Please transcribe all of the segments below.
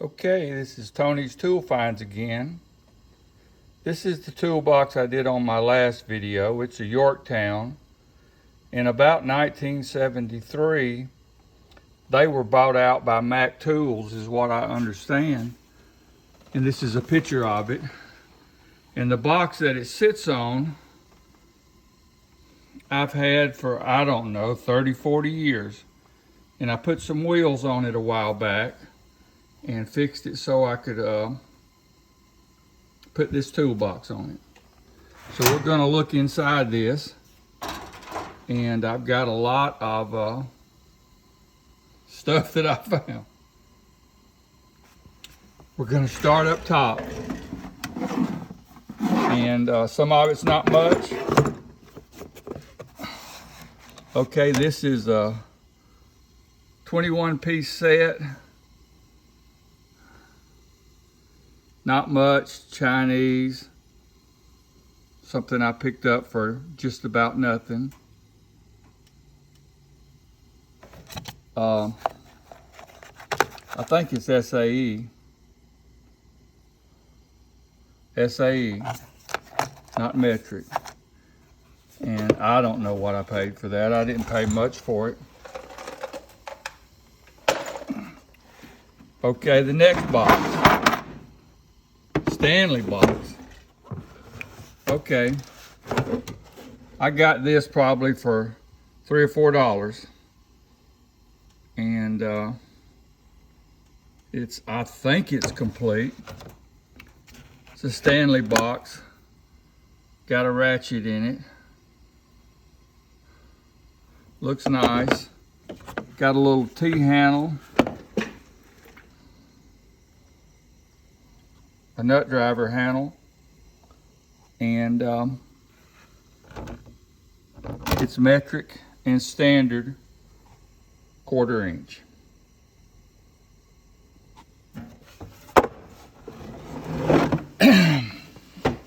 Okay, this is Tony's Tool Finds again. This is the toolbox I did on my last video. It's a Yorktown. In about 1973, they were bought out by Mac Tools, is what I understand. And this is a picture of it. And the box that it sits on, I've had for, I don't know, 30, 40 years. And I put some wheels on it a while back and fixed it so I could put this toolbox on it. So we're going to look inside this, and I've got a lot of stuff that I found. We're going to start up top, and some of it's not much. Okay, this is a 21-piece set. Not much, Chinese, something I picked up for just about nothing. I think it's SAE. SAE, not metric. And I don't know what I paid for that. I didn't pay much for it. Okay, the next box. Stanley box. Okay, I got this probably for $3 or $4, and I think it's complete. It's a Stanley box. Got a ratchet in it. Looks nice. Got a little T-handle. A nut driver handle, and it's metric and standard 1/4 inch.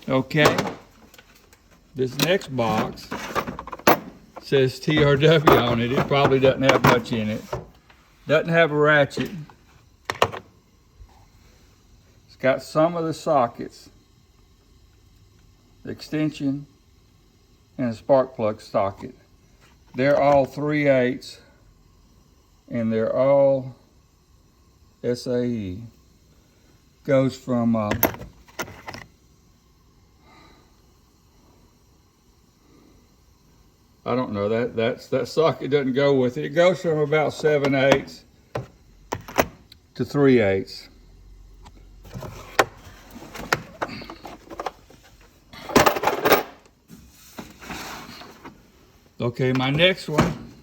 Okay, this next box says TRW on it. It probably doesn't have much in it. Doesn't have a ratchet. Got some of the sockets, the extension, and a spark plug socket. They're all 3/8, and they're all SAE. Goes from I don't know, that socket doesn't go with it. It goes from about 7/8 to 3/8. Okay, my next one,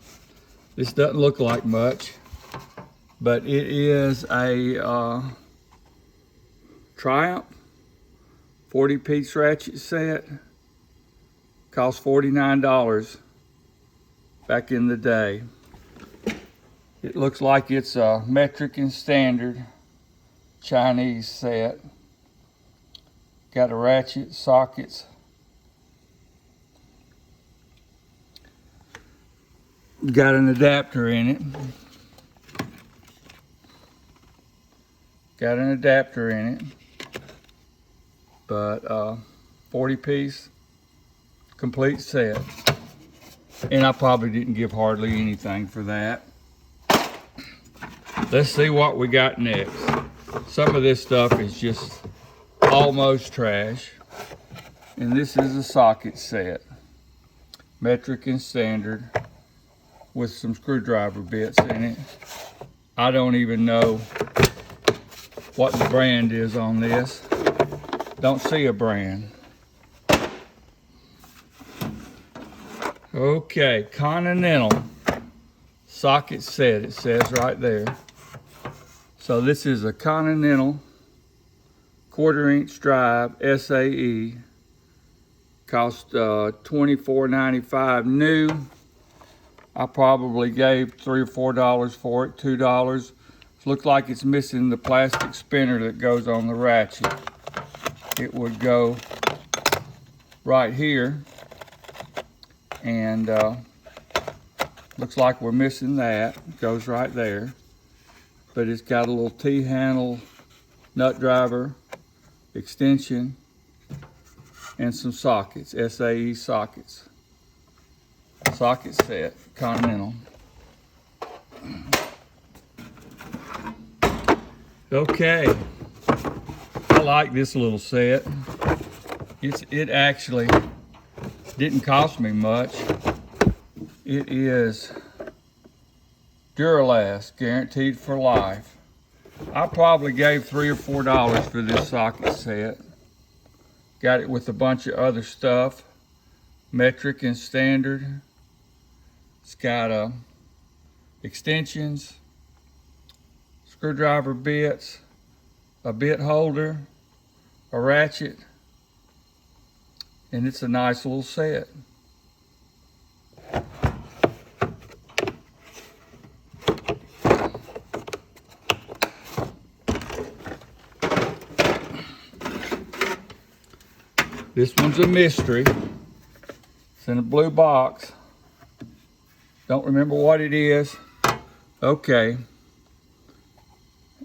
this doesn't look like much, but it is a Triumph 40-piece ratchet set. Cost $49 back in the day. It looks like it's a metric and standard Chinese set. Got a ratchet, sockets. Got an adapter in it. Got an adapter in it. But 40-piece complete set. And I probably didn't give hardly anything for that. Let's see what we got next. Some of this stuff is just almost trash. And this is a socket set. Metric and standard, with some screwdriver bits in it. I don't even know what the brand is on this. Don't see a brand. Okay, Continental socket set, it says right there. So this is a Continental 1/4 inch drive SAE. Cost $24.95 new. I probably gave $3 or $4 for it, $2. Looks like it's missing the plastic spinner that goes on the ratchet. It would go right here, and looks like we're missing that. It goes right there, but it's got a little T-handle nut driver, extension, and some sockets, SAE sockets. Socket set, Continental. Okay, I like this little set. It actually didn't cost me much. It is Durablaze, guaranteed for life. I probably gave $3 or $4 for this socket set. Got it with a bunch of other stuff, metric and standard. It's got extensions, screwdriver bits, a bit holder, a ratchet, and it's a nice little set. This one's a mystery. It's in a blue box. Don't remember what it is. Okay.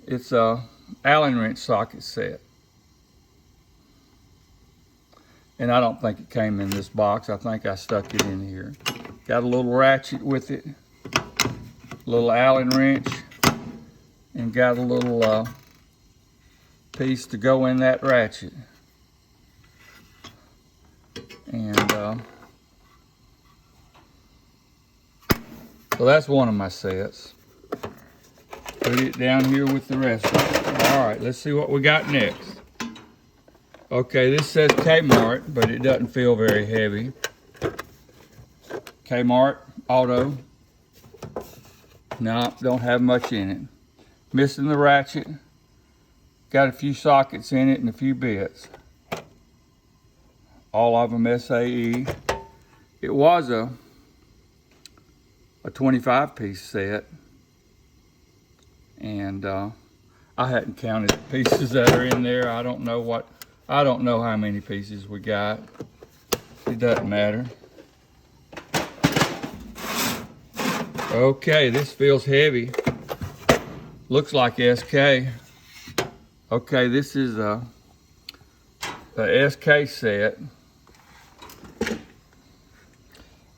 It's a Allen wrench socket set. And I don't think it came in this box. I think I stuck it in here. Got a little ratchet with it. Little Allen wrench. And got a little piece to go in that ratchet. And so that's one of my sets. Put it down here with the rest of it. All right, let's see what we got next. Okay, this says Kmart, but it doesn't feel very heavy. Kmart Auto. No, don't have much in it. Missing the ratchet. Got a few sockets in it and a few bits. All of them SAE. It was a 25-piece set, and I hadn't counted the pieces that are in there. I don't know how many pieces we got. It doesn't matter. Okay, this feels heavy. Looks like SK. Okay, this is a SK set.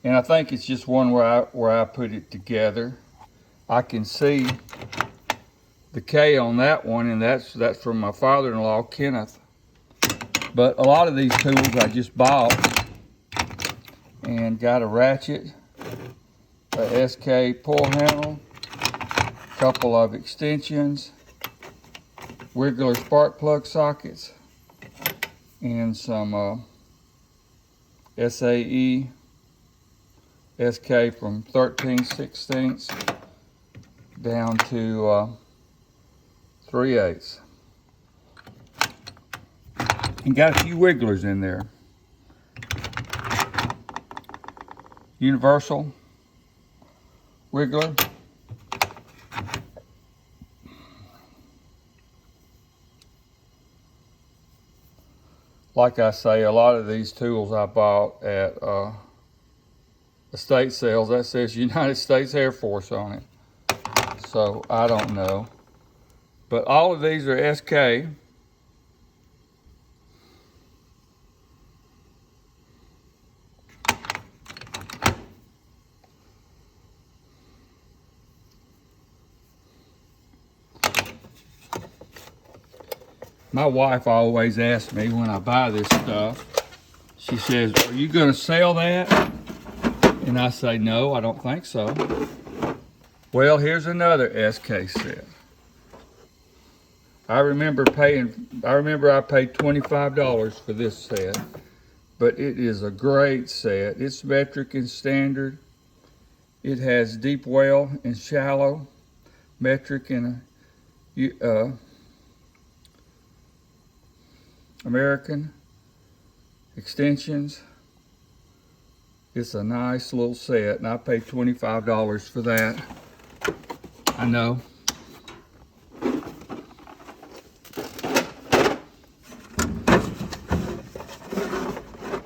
And I think it's just one where I put it together. I can see the K on that one, and that's from my father-in-law, Kenneth. But a lot of these tools I just bought, and got a ratchet, a SK pull handle, a couple of extensions, wiggler spark plug sockets, and some SAE SK from 13/16 down to 3/8. And got a few wigglers in there. Universal wiggler. Like I say, a lot of these tools I bought at estate sales, that says United States Air Force on it. So I don't know. But all of these are SK. My wife always asks me when I buy this stuff, she says, "Are you going to sell that?" And I say, "No, I don't think so." Well, here's another SK set. I remember I paid $25 for this set, but it is a great set. It's metric and standard. It has deep well and shallow, metric and American extensions. It's a nice little set, and I paid $25 for that. I know.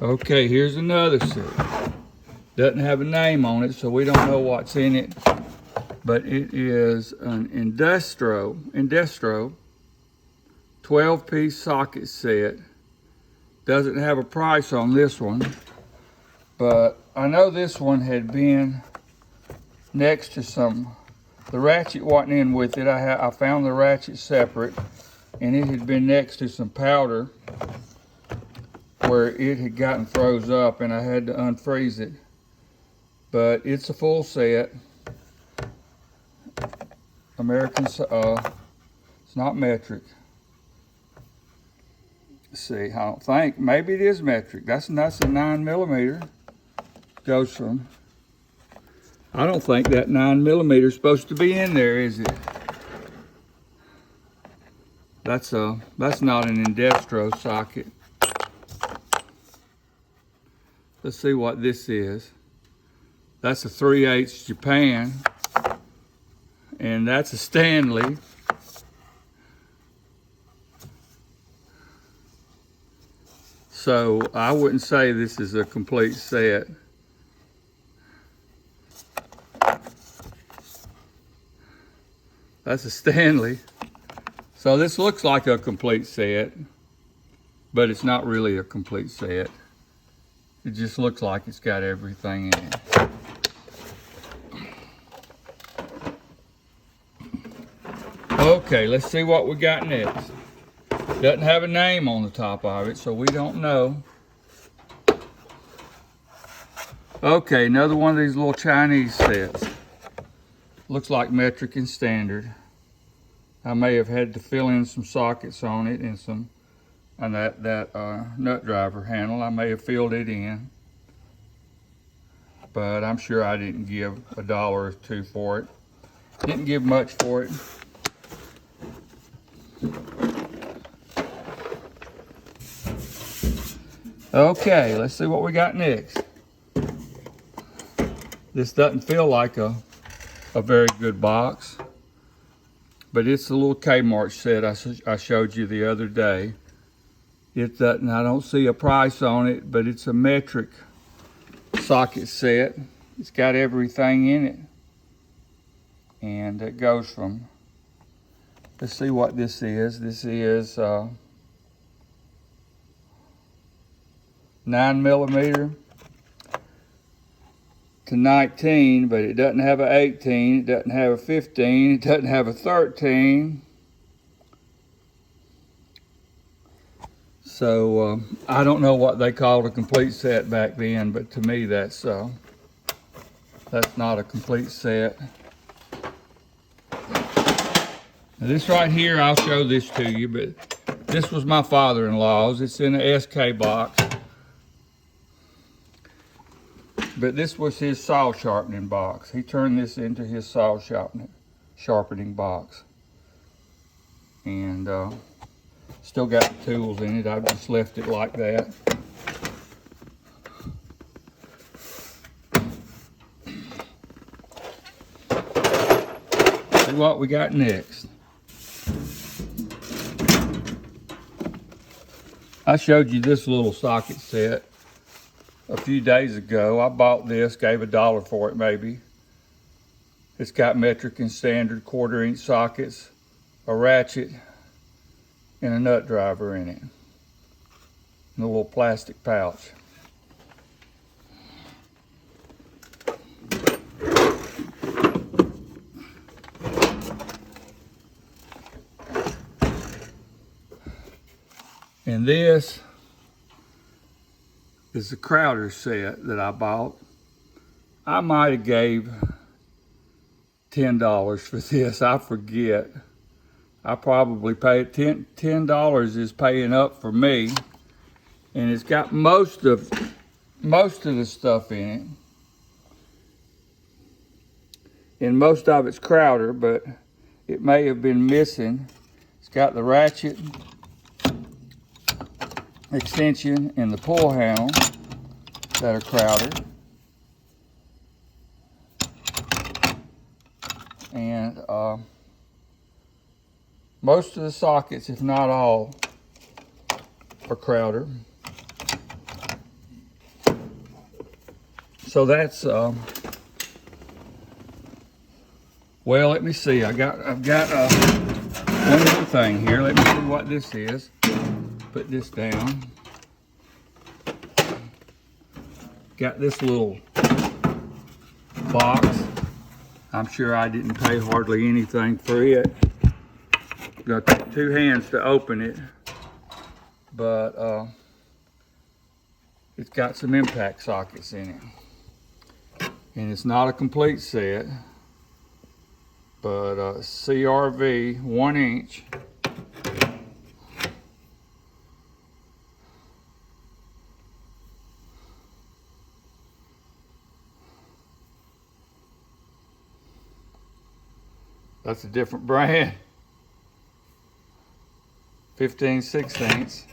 Okay, here's another set. Doesn't have a name on it, so we don't know what's in it. But it is an Industro 12-piece socket set. Doesn't have a price on this one, but I know this one had been next to some, the ratchet wasn't in with it. I found the ratchet separate, and it had been next to some powder where it had gotten froze up, and I had to unfreeze it. But it's a full set. American, it's not metric. Let's see, I don't think, maybe it is metric. That's a 9mm. Goes from, I don't think that 9mm is supposed to be in there, is it? That's not an Indestro socket. Let's see what this is. That's a 3/8 Japan, and that's a Stanley. So I wouldn't say this is a complete set. That's a Stanley. So this looks like a complete set, but it's not really a complete set. It just looks like it's got everything in it. Okay, let's see what we got next. Doesn't have a name on the top of it, so we don't know. Okay, another one of these little Chinese sets. Looks like metric and standard. I may have had to fill in some sockets on it and some, and that nut driver handle. I may have filled it in, but I'm sure I didn't give $1 or $2 for it. Didn't give much for it. Okay, let's see what we got next. This doesn't feel like a very good box, but it's a little Kmart set I showed you the other day. It doesn't, I don't see a price on it, but it's a metric socket set. It's got everything in it, and it goes from, let's see what this is. This is 9mm to 19, but it doesn't have an 18, it doesn't have a 15, it doesn't have a 13. So I don't know what they called a complete set back then, but to me that's not a complete set. Now this right here, I'll show this to you, but this was my father-in-law's. It's in a SK box. But this was his saw sharpening box. He turned this into his saw sharpening box. And still got the tools in it. I've just left it like that. See what we got next. I showed you this little socket set a few days ago. I bought this, gave $1 for it maybe. It's got metric and standard 1/4-inch sockets, a ratchet, and a nut driver in it. And a little plastic pouch. And this is the Crowder set that I bought. I might have gave $10 for this, I forget. I probably paid $10 is paying up for me. And it's got most of the stuff in it. And most of it's Crowder, but it may have been missing. It's got the ratchet extension and the pull handle that are Crowder. And most of the sockets, if not all, are Crowder. So that's well, let me see. I've got one little thing here. Let me see what this is. Put this down. Got this little box. I'm sure I didn't pay hardly anything for it. Got to take 2 hands to open it, but it's got some impact sockets in it. And it's not a complete set, but CRV 1 inch. That's a different brand. 15/16.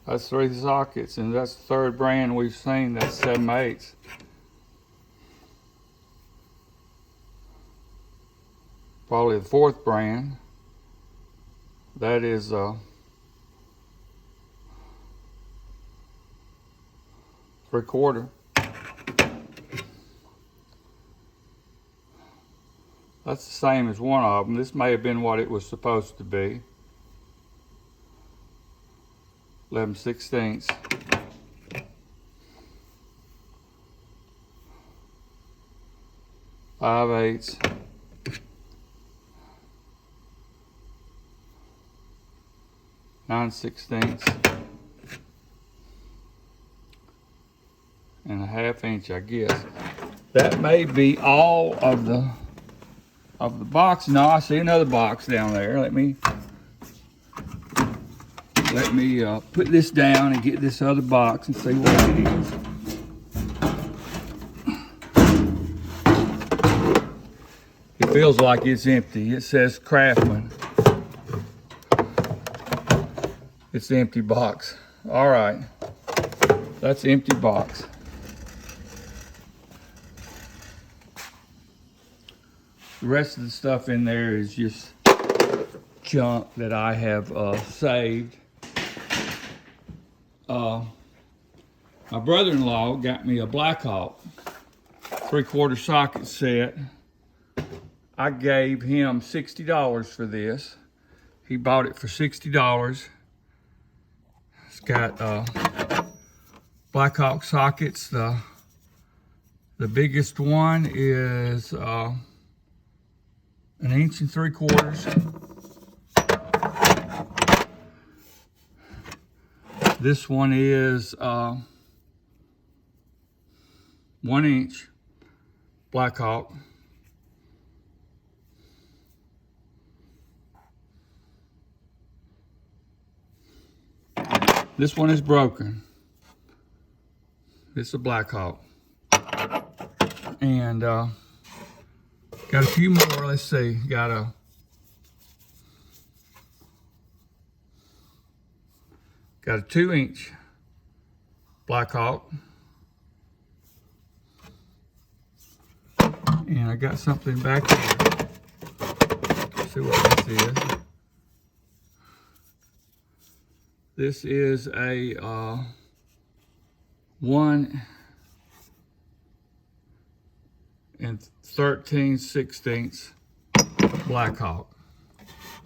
That's 3 sockets, and that's the 3rd brand we've seen. That's 7/8. Probably the 4th brand. That is 3/4. That's the same as one of them. This may have been what it was supposed to be. 11/16. Five-eighths. Nine 16ths. And a 1/2 inch, I guess. That may be all of the box. No, I see another box down there. Let me put this down and get this other box and see what it is. It feels like it's empty. It says Craftsman. It's the empty box. All right, that's the empty box. The rest of the stuff in there is just junk that I have saved. My brother-in-law got me a Blackhawk 3/4 socket set. I gave him $60 for this. He bought it for $60. It's got Blackhawk sockets. The biggest one is 1 3/4 inches. This one is 1 inch Blackhawk. This one is broken. This is a Blackhawk. And got a few more. Let's see. Got a Got a 2-inch Blackhawk. And I got something back here. Let's see what this is. This is a 1 13/16 Blackhawk.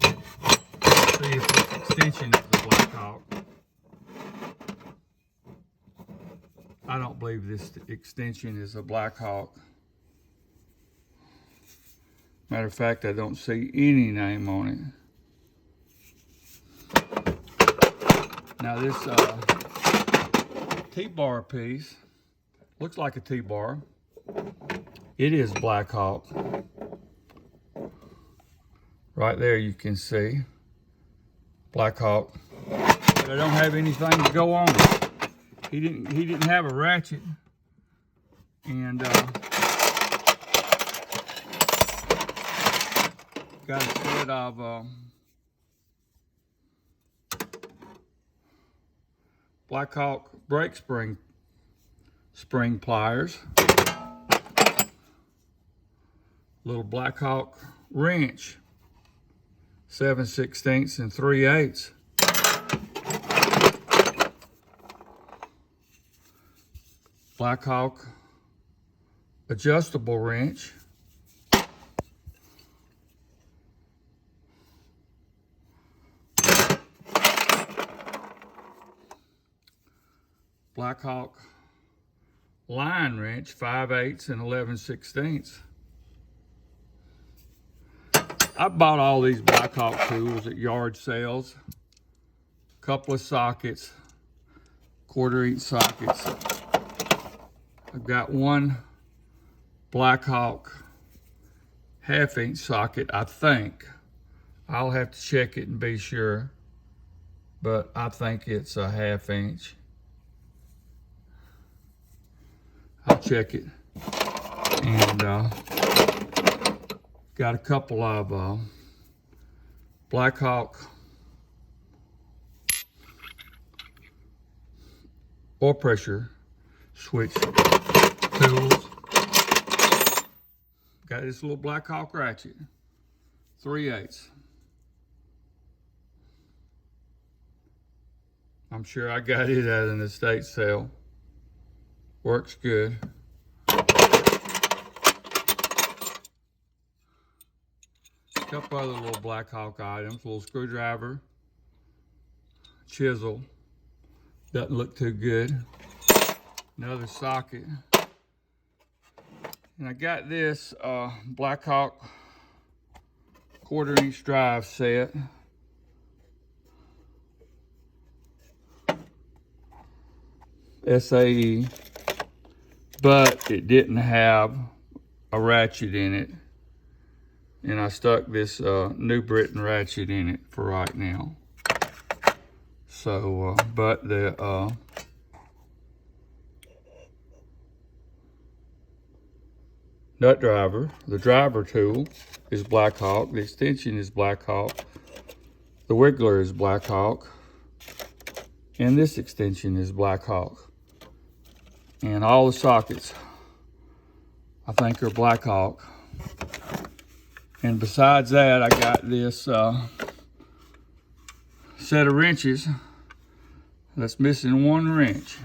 See if this extension is the Blackhawk. I don't believe this extension is a Blackhawk. Matter of fact, I don't see any name on it. Now this T-bar piece looks like a T-bar. It is Blackhawk. Right there you can see Blackhawk. But I don't have anything to go on it. He didn't have a ratchet, and got a set of Blackhawk brake spring pliers, little Blackhawk wrench, 7/16 and 3/8. Blackhawk adjustable wrench. Blackhawk line wrench, 5/8 and 11/16. I bought all these Blackhawk tools at yard sales. A couple of sockets, 1/4" sockets. I've got one Blackhawk 1/2" socket, I think. I'll have to check it and be sure, but I think it's a 1/2". I'll check it. And got a couple of Blackhawk oil pressure switch tools. Got this little Blackhawk ratchet, 3/8. I'm sure I got it at an estate sale. Works good. A couple other little Blackhawk items, a little screwdriver, chisel, doesn't look too good. Another socket. And I got this Blackhawk 1/4" drive set. SAE, but it didn't have a ratchet in it. And I stuck this New Britain ratchet in it for right now. So, but the nut driver, the driver tool is Blackhawk. The extension is Blackhawk. The wiggler is Blackhawk. And this extension is Blackhawk. And all the sockets, I think, are Blackhawk. And besides that, I got this set of wrenches that's missing one wrench.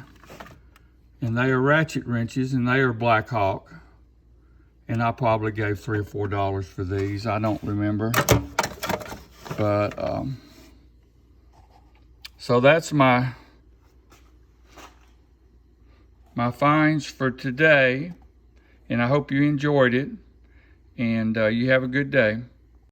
And they are ratchet wrenches, and they are Blackhawk. And I probably gave $3 or $4 for these. I don't remember. But, so that's my finds for today. And I hope you enjoyed it. And you have a good day.